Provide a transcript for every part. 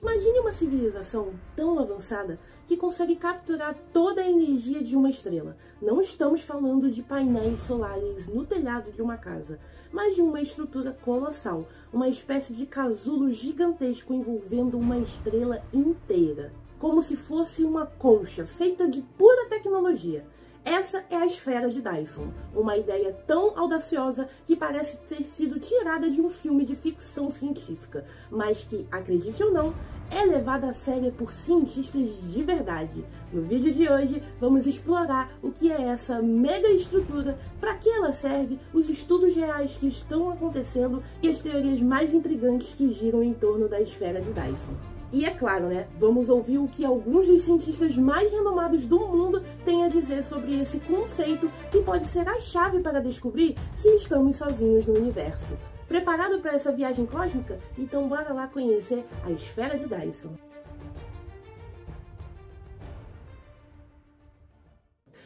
Imagine uma civilização tão avançada que consegue capturar toda a energia de uma estrela. Não estamos falando de painéis solares no telhado de uma casa, mas de uma estrutura colossal, uma espécie de casulo gigantesco envolvendo uma estrela inteira, como se fosse uma concha feita de pura tecnologia. Essa é a esfera de Dyson, uma ideia tão audaciosa que parece ter sido tirada de um filme de ficção científica, mas que, acredite ou não, é levada a sério por cientistas de verdade. No vídeo de hoje, vamos explorar o que é essa mega estrutura, para que ela serve, os estudos reais que estão acontecendo e as teorias mais intrigantes que giram em torno da esfera de Dyson. E é claro, né? Vamos ouvir o que alguns dos cientistas mais renomados do mundo têm a dizer sobre esse conceito que pode ser a chave para descobrir se estamos sozinhos no universo. Preparado para essa viagem cósmica? Então bora lá conhecer a esfera de Dyson.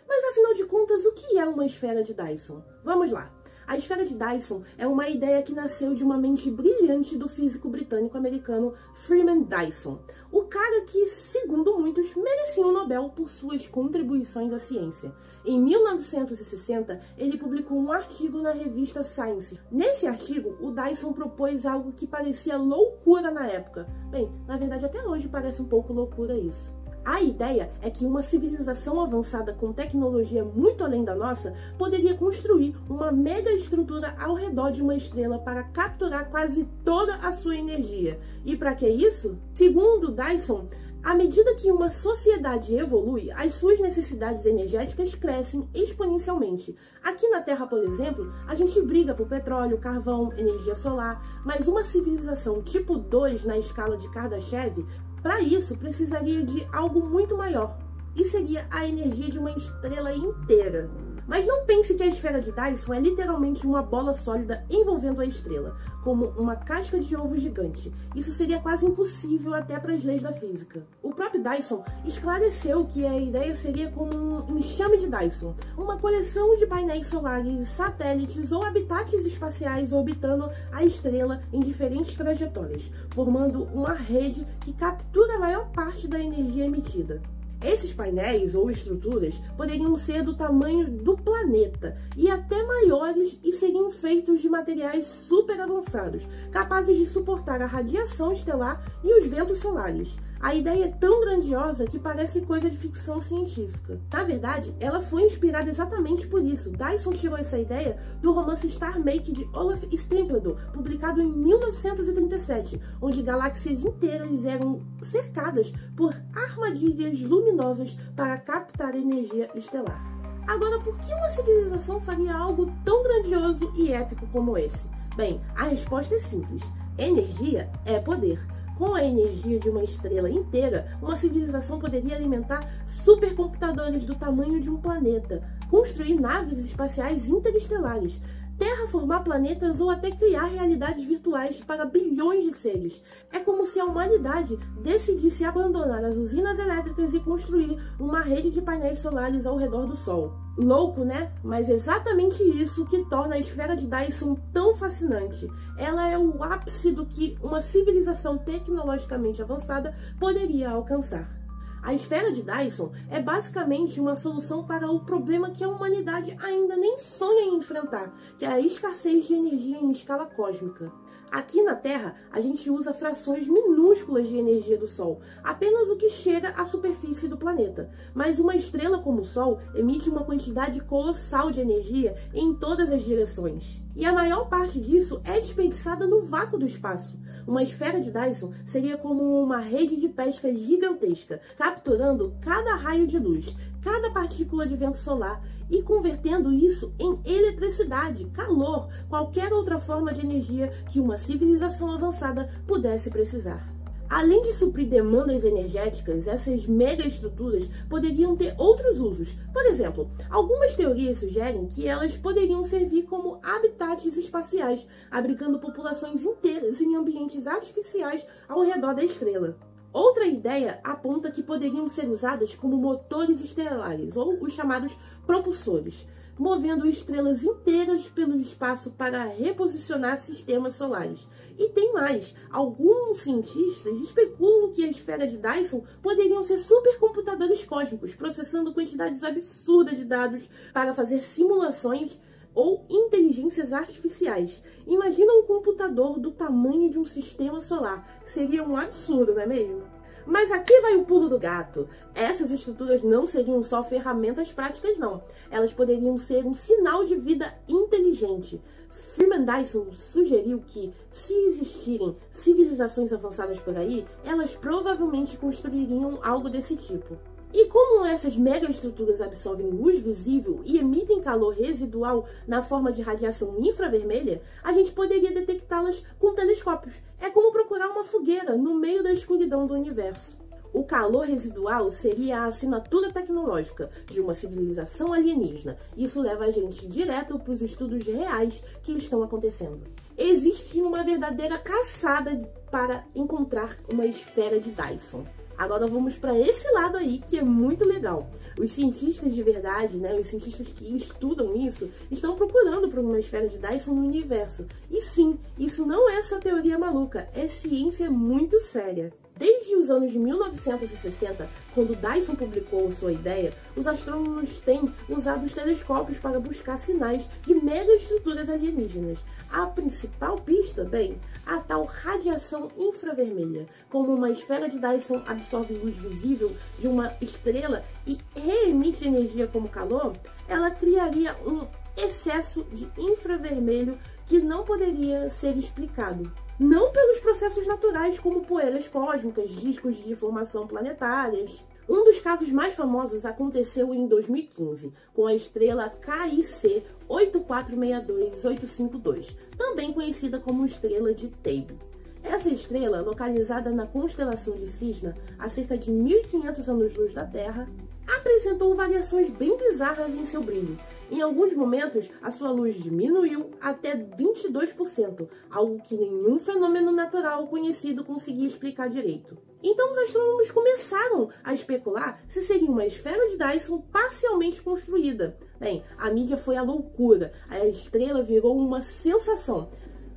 Mas afinal de contas, o que é uma esfera de Dyson? Vamos lá! A esfera de Dyson é uma ideia que nasceu de uma mente brilhante do físico britânico-americano Freeman Dyson, o cara que, segundo muitos, merecia um Nobel por suas contribuições à ciência. Em 1960, ele publicou um artigo na revista Science. Nesse artigo, o Dyson propôs algo que parecia loucura na época. Bem, na verdade até hoje parece um pouco loucura isso. A ideia é que uma civilização avançada com tecnologia muito além da nossa poderia construir uma mega estrutura ao redor de uma estrela para capturar quase toda a sua energia. E para que isso? Segundo Dyson, à medida que uma sociedade evolui, as suas necessidades energéticas crescem exponencialmente. Aqui na Terra, por exemplo, a gente briga por petróleo, carvão, energia solar, mas uma civilização tipo 2 na escala de Kardashev, para isso, precisaria de algo muito maior, e seria a energia de uma estrela inteira. Mas não pense que a esfera de Dyson é literalmente uma bola sólida envolvendo a estrela, como uma casca de ovo gigante. Isso seria quase impossível até para as leis da física. O próprio Dyson esclareceu que a ideia seria como um enxame de Dyson, uma coleção de painéis solares, satélites ou habitats espaciais orbitando a estrela em diferentes trajetórias, formando uma rede que captura a maior parte da energia emitida. Esses painéis ou estruturas poderiam ser do tamanho do planeta e até maiores e seriam feitos de materiais super avançados, capazes de suportar a radiação estelar e os ventos solares. A ideia é tão grandiosa que parece coisa de ficção científica. Na verdade, ela foi inspirada exatamente por isso. Dyson tirou essa ideia do romance Star Make de Olaf Stapledon, publicado em 1937, onde galáxias inteiras eram cercadas por armadilhas luminosas para captar energia estelar. Agora, por que uma civilização faria algo tão grandioso e épico como esse? Bem, a resposta é simples. Energia é poder. Com a energia de uma estrela inteira, uma civilização poderia alimentar supercomputadores do tamanho de um planeta, construir naves espaciais interestelares, terraformar planetas ou até criar realidades virtuais para bilhões de seres. É como se a humanidade decidisse abandonar as usinas elétricas e construir uma rede de painéis solares ao redor do Sol. Louco, né? Mas exatamente isso que torna a esfera de Dyson tão fascinante. Ela é o ápice do que uma civilização tecnologicamente avançada poderia alcançar. A esfera de Dyson é basicamente uma solução para o problema que a humanidade ainda nem sonha em enfrentar, que é a escassez de energia em escala cósmica. Aqui na Terra, a gente usa frações minúsculas de energia do Sol, apenas o que chega à superfície do planeta. Mas uma estrela como o Sol emite uma quantidade colossal de energia em todas as direções. E a maior parte disso é desperdiçada no vácuo do espaço. Uma esfera de Dyson seria como uma rede de pesca gigantesca, capturando cada raio de luz, cada partícula de vento solar e convertendo isso em eletricidade, calor, qualquer outra forma de energia que uma civilização avançada pudesse precisar. Além de suprir demandas energéticas, essas megaestruturas poderiam ter outros usos. Por exemplo, algumas teorias sugerem que elas poderiam servir como habitats espaciais, abrigando populações inteiras em ambientes artificiais ao redor da estrela. Outra ideia aponta que poderiam ser usadas como motores estelares, ou os chamados propulsores. movendo estrelas inteiras pelo espaço para reposicionar sistemas solares. E tem mais, alguns cientistas especulam que a esfera de Dyson poderiam ser supercomputadores cósmicos, processando quantidades absurdas de dados para fazer simulações ou inteligências artificiais. Imagina um computador do tamanho de um sistema solar. Seria um absurdo, não é mesmo? Mas aqui vai o pulo do gato. Essas estruturas não seriam só ferramentas práticas, não. Elas poderiam ser um sinal de vida inteligente. Freeman Dyson sugeriu que, se existirem civilizações avançadas por aí, elas provavelmente construiriam algo desse tipo. E como essas megaestruturas absorvem luz visível e emitem calor residual na forma de radiação infravermelha, a gente poderia detectá-las com telescópios. É como procurar uma fogueira no meio da escuridão do universo. O calor residual seria a assinatura tecnológica de uma civilização alienígena. Isso leva a gente direto para os estudos reais que estão acontecendo. Existe uma verdadeira caçada para encontrar uma esfera de Dyson. Agora vamos para esse lado aí, que é muito legal. Os cientistas de verdade, os cientistas que estudam isso, estão procurando por uma esfera de Dyson no universo. E sim, isso não é só teoria maluca, é ciência muito séria. Desde os anos de 1960, quando Dyson publicou sua ideia, os astrônomos têm usado os telescópios para buscar sinais de megaestruturas alienígenas. A principal pista, a tal radiação infravermelha. Como uma esfera de Dyson absorve luz visível de uma estrela e reemite energia como calor, ela criaria um excesso de infravermelho que não poderia ser explicado. Não pelos processos naturais como poeiras cósmicas, discos de formação planetárias. Um dos casos mais famosos aconteceu em 2015, com a estrela KIC 8462852, também conhecida como estrela de Tabe. Essa estrela, localizada na constelação de Cisna, a cerca de 1500 anos-luz da Terra, apresentou variações bem bizarras em seu brilho. Em alguns momentos, a sua luz diminuiu até 22%, algo que nenhum fenômeno natural conhecido conseguia explicar direito. Então os astrônomos começaram a especular se seria uma esfera de Dyson parcialmente construída. A mídia foi à loucura, a estrela virou uma sensação.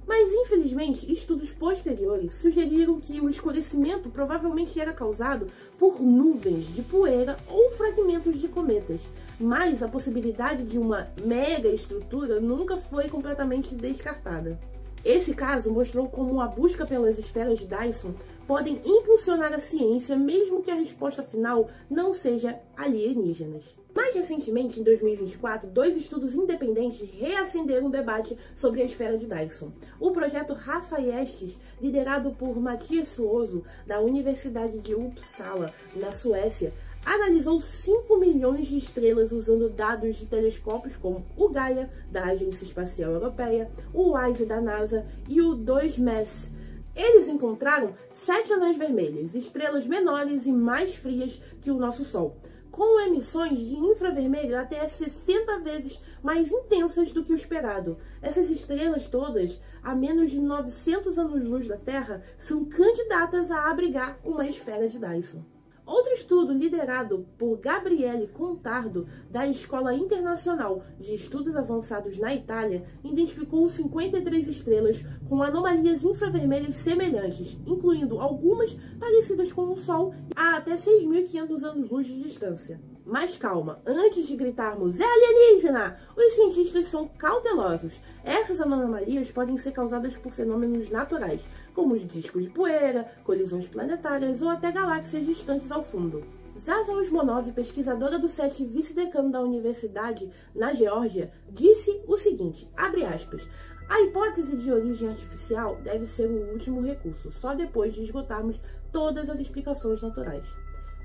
Mas, infelizmente, estudos posteriores sugeriram que o escurecimento provavelmente era causado por nuvens de poeira ou fragmentos de cometas. Mas a possibilidade de uma mega estrutura nunca foi completamente descartada. Esse caso mostrou como a busca pelas esferas de Dyson podem impulsionar a ciência, mesmo que a resposta final não seja alienígenas. Mais recentemente, em 2024, 2 estudos independentes reacenderam o debate sobre a esfera de Dyson. O projeto Rafaestes, liderado por Mattias Suoso, da Universidade de Uppsala, na Suécia, analisou 5 milhões de estrelas usando dados de telescópios como o Gaia, da Agência Espacial Europeia, o WISE, da NASA, e o 2MESS. Eles encontraram 7 anãs vermelhas, estrelas menores e mais frias que o nosso Sol, com emissões de infravermelho até 60 vezes mais intensas do que o esperado. Essas estrelas todas, a menos de 900 anos-luz da Terra, são candidatas a abrigar uma esfera de Dyson. Outro estudo liderado por Gabriele Contardo, da Escola Internacional de Estudos Avançados na Itália, identificou 53 estrelas com anomalias infravermelhas semelhantes, incluindo algumas parecidas com o Sol a até 6.500 anos-luz de distância. Mas calma, antes de gritarmos "é alienígena", os cientistas são cautelosos. Essas anomalias podem ser causadas por fenômenos naturais, como os discos de poeira, colisões planetárias ou até galáxias distantes ao fundo. Zaza Usmonov, pesquisadora do SETI e vice-decano da universidade na Geórgia, disse o seguinte, abre aspas, "A hipótese de origem artificial deve ser o último recurso, só depois de esgotarmos todas as explicações naturais."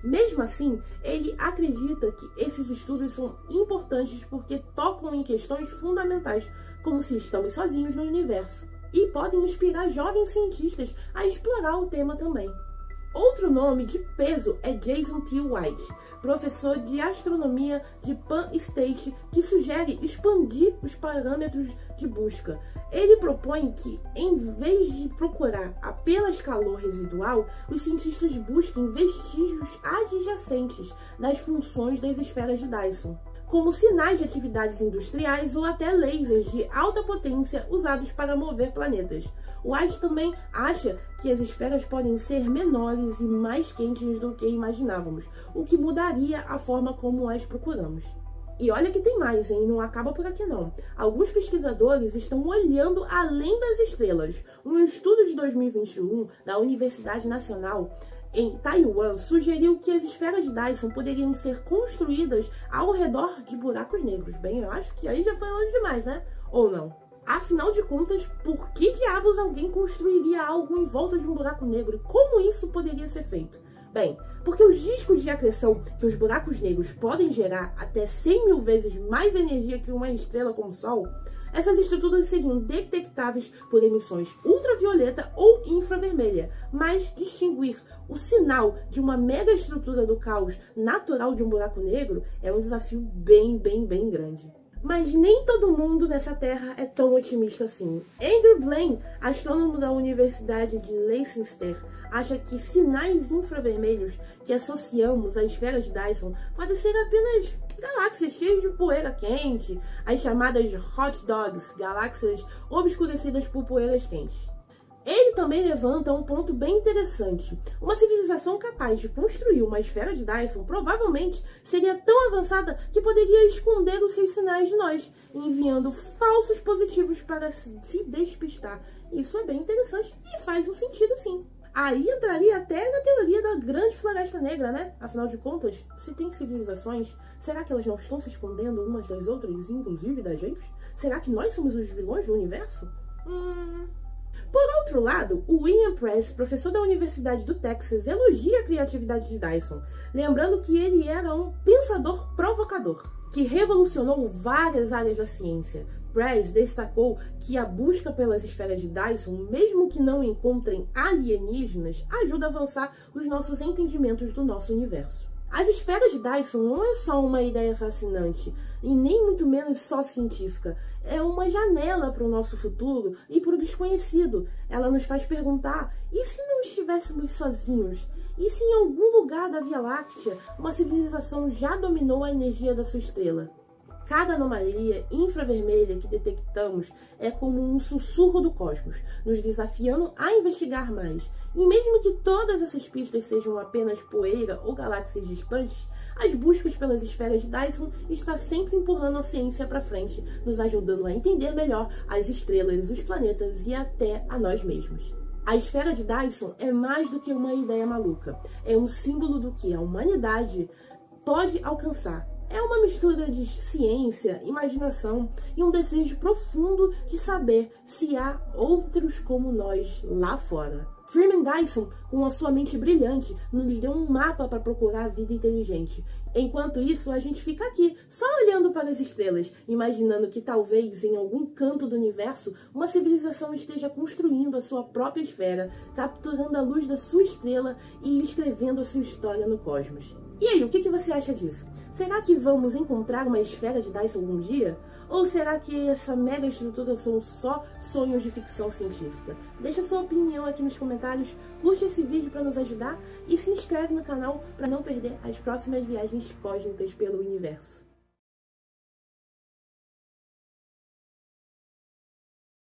Mesmo assim, ele acredita que esses estudos são importantes porque tocam em questões fundamentais, como se estamos sozinhos no universo, e podem inspirar jovens cientistas a explorar o tema também. Outro nome de peso é Jason T. White, professor de astronomia de Penn State, que sugere expandir os parâmetros de busca. Ele propõe que, em vez de procurar apenas calor residual, os cientistas busquem vestígios adjacentes das funções das esferas de Dyson. como sinais de atividades industriais ou até lasers de alta potência usados para mover planetas. White também acha que as esferas podem ser menores e mais quentes do que imaginávamos, o que mudaria a forma como as procuramos. E olha que tem mais, hein? Não acaba por aqui não. Alguns pesquisadores estão olhando além das estrelas. Um estudo de 2021 da Universidade Nacional em Taiwan sugeriu que as esferas de Dyson poderiam ser construídas ao redor de buracos negros. Bem, eu acho que aí já foi longe demais, né? Ou não? Afinal de contas, por que diabos alguém construiria algo em volta de um buraco negro? Como isso poderia ser feito? Bem, porque os discos de acreção que os buracos negros podem gerar até 100 mil vezes mais energia que uma estrela como o Sol, essas estruturas seriam detectáveis por emissões ultravioleta ou infravermelha, mas distinguir o sinal de uma mega estrutura do caos natural de um buraco negro é um desafio bem grande. Mas nem todo mundo nessa Terra é tão otimista assim. Andrew Blaine, astrônomo da Universidade de Leicester, acha que sinais infravermelhos que associamos à esfera de Dyson podem ser apenas galáxias cheias de poeira quente, as chamadas hot dogs, galáxias obscurecidas por poeiras quentes. Ele também levanta um ponto bem interessante. Uma civilização capaz de construir uma esfera de Dyson provavelmente seria tão avançada que poderia esconder os seus sinais de nós, enviando falsos positivos para se despistar. Isso é bem interessante e faz um sentido sim. Aí entraria até na teoria da grande floresta negra, né? Afinal de contas, se tem civilizações, será que elas não estão se escondendo umas das outras, inclusive da gente? Será que nós somos os vilões do universo? Por outro lado, o William Press, professor da Universidade do Texas, elogia a criatividade de Dyson, lembrando que ele era um pensador provocador, que revolucionou várias áreas da ciência. Press destacou que a busca pelas esferas de Dyson, mesmo que não encontrem alienígenas, ajuda a avançar os nossos entendimentos do nosso universo. As esferas de Dyson não é só uma ideia fascinante, e nem muito menos só científica. É uma janela para o nosso futuro e para o desconhecido. Ela nos faz perguntar, e se não estivéssemos sozinhos? E se em algum lugar da Via Láctea uma civilização já dominou a energia da sua estrela? Cada anomalia infravermelha que detectamos é como um sussurro do cosmos, nos desafiando a investigar mais. E mesmo que todas essas pistas sejam apenas poeira ou galáxias distantes, as buscas pelas esferas de Dyson estão sempre empurrando a ciência para frente, nos ajudando a entender melhor as estrelas, os planetas e até a nós mesmos. A esfera de Dyson é mais do que uma ideia maluca, é um símbolo do que a humanidade pode alcançar. É uma mistura de ciência, imaginação e um desejo profundo de saber se há outros como nós lá fora. Freeman Dyson, com a sua mente brilhante, nos deu um mapa para procurar a vida inteligente. Enquanto isso, a gente fica aqui, só olhando para as estrelas, imaginando que talvez em algum canto do universo, uma civilização esteja construindo a sua própria esfera, capturando a luz da sua estrela e escrevendo a sua história no cosmos. E aí, o que você acha disso? Será que vamos encontrar uma esfera de Dyson algum dia? Ou será que essa mega estrutura são só sonhos de ficção científica? Deixa sua opinião aqui nos comentários, curte esse vídeo para nos ajudar e se inscreve no canal para não perder as próximas viagens cósmicas pelo universo.